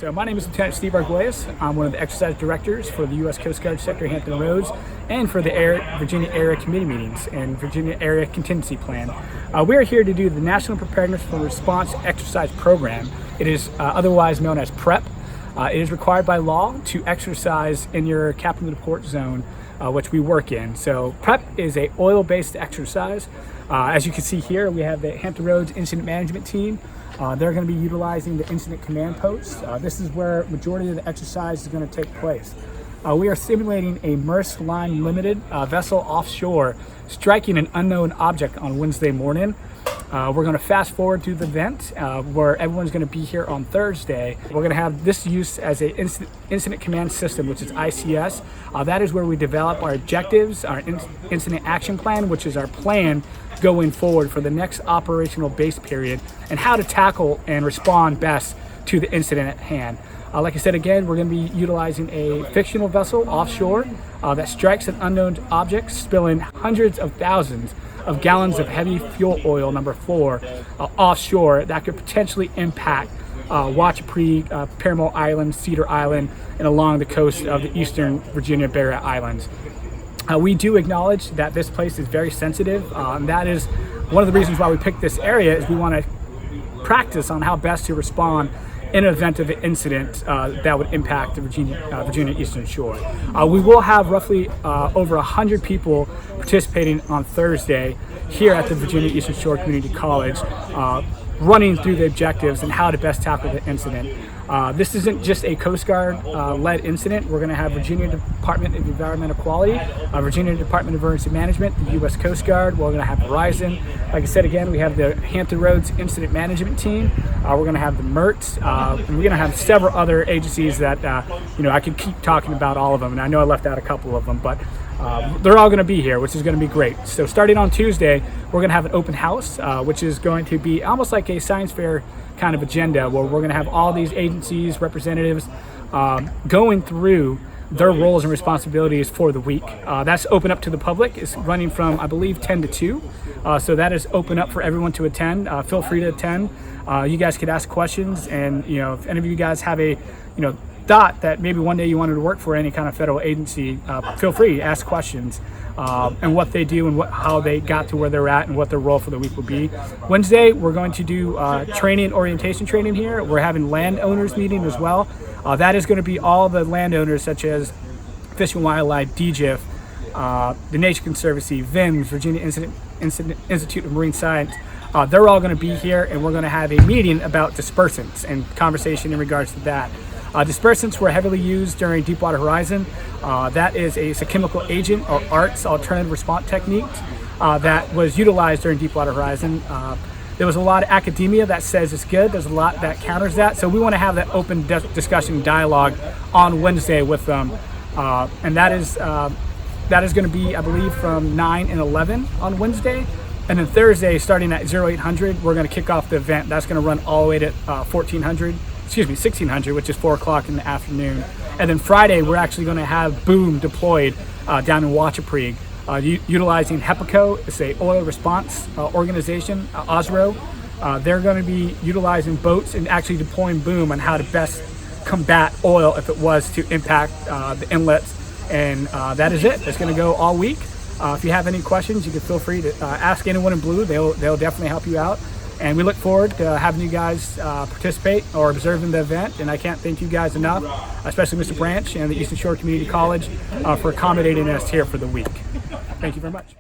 So my name is Lieutenant Steve Arguelles. I'm one of the exercise directors for the U.S. Coast Guard Sector Hampton Roads and for the Virginia Area Committee Meetings and Virginia Area Contingency Plan. We are here to do the National Preparedness for Response Exercise Program. It is otherwise known as PrEP. It is required by law to exercise in your captain of the port zone, which we work in. So PrEP is a oil-based exercise. As you can see here, we have the Hampton Roads Incident Management Team. They're going to be utilizing the incident command post. This is where majority of the exercise is going to take place. We are simulating a Maersk Line Limited vessel offshore striking an unknown object on Wednesday morning. We're going to fast forward to the event where everyone's going to be here on Thursday. We're going to have this use as an incident command system, which is ICS. That is where we develop our objectives, our incident action plan, which is our plan going forward for the next operational base period, and how to tackle and respond best to the incident at hand. Like I said, again, we're going to be utilizing a fictional vessel offshore that strikes an unknown object, spilling hundreds of thousands of gallons of heavy fuel oil, number 4, offshore that could potentially impact Wachapreague, Paramount Island, Cedar Island, and along the coast of the eastern Virginia Barrier Islands. We do acknowledge that this place is very sensitive, and that is one of the reasons why we picked this area. Is we want to practice on how best to respond in an event of an incident that would impact the Virginia Eastern Shore. We will have roughly over 100 people participating on Thursday here at the Virginia Eastern Shore Community College, running through the objectives and how to best tackle the incident. This isn't just a Coast Guard led incident. We're going to have Virginia Department of Environmental Quality, Virginia Department of Emergency Management, the U.S. Coast Guard. We're going to have Verizon. Like I said, again, we have the Hampton Roads Incident Management Team. We're going to have the MERTs. And we're going to have several other agencies that, I can keep talking about all of them. And I know I left out a couple of them, but they're all going to be here, which is going to be great. So starting on Tuesday, we're going to have an open house, which is going to be almost like a science fair kind of agenda, where we're going to have all these agencies, representatives going through their roles and responsibilities for the week. That's open up to the public. It's running from, I believe, 10 to 2. So that is open up for everyone to attend. Feel free to attend. You guys could ask questions, and if any of you guys have a thought that maybe one day you wanted to work for any kind of federal agency, feel free to ask questions and what they do and how they got to where they're at and what their role for the week will be. Wednesday, we're going to do orientation training here. We're having landowners meeting as well. That is going to be all the landowners such as Fish and Wildlife, DGIF, the Nature Conservancy, VIMS, Virginia Institute of Marine Science. They're all going to be here, and we're going to have a meeting about dispersants and conversation in regards to that. Dispersants were heavily used during Deepwater Horizon. That is a chemical agent, or ARTS, alternative response technique, that was utilized during Deepwater Horizon. There was a lot of academia that says it's good. There's a lot that counters that. So we want to have that open discussion dialogue on Wednesday with them. And that is going to be, I believe, from 9 and 11 on Wednesday. And then Thursday, starting at 0800, we're going to kick off the event. That's going to run all the way to 1600, which is 4 o'clock in the afternoon. And then Friday, we're actually going to have boom deployed down in Wachapreague, utilizing HEPACO. It's a oil response organization, OSRO. They're going to be utilizing boats and actually deploying boom on how to best combat oil if it was to impact the inlets. And that is it. It's going to go all week. If you have any questions, you can feel free to ask anyone in blue. They'll definitely help you out. And we look forward to having you guys participate or observe in the event. And I can't thank you guys enough, especially Mr. Branch and the Eastern Shore Community College, for accommodating us here for the week. Thank you very much.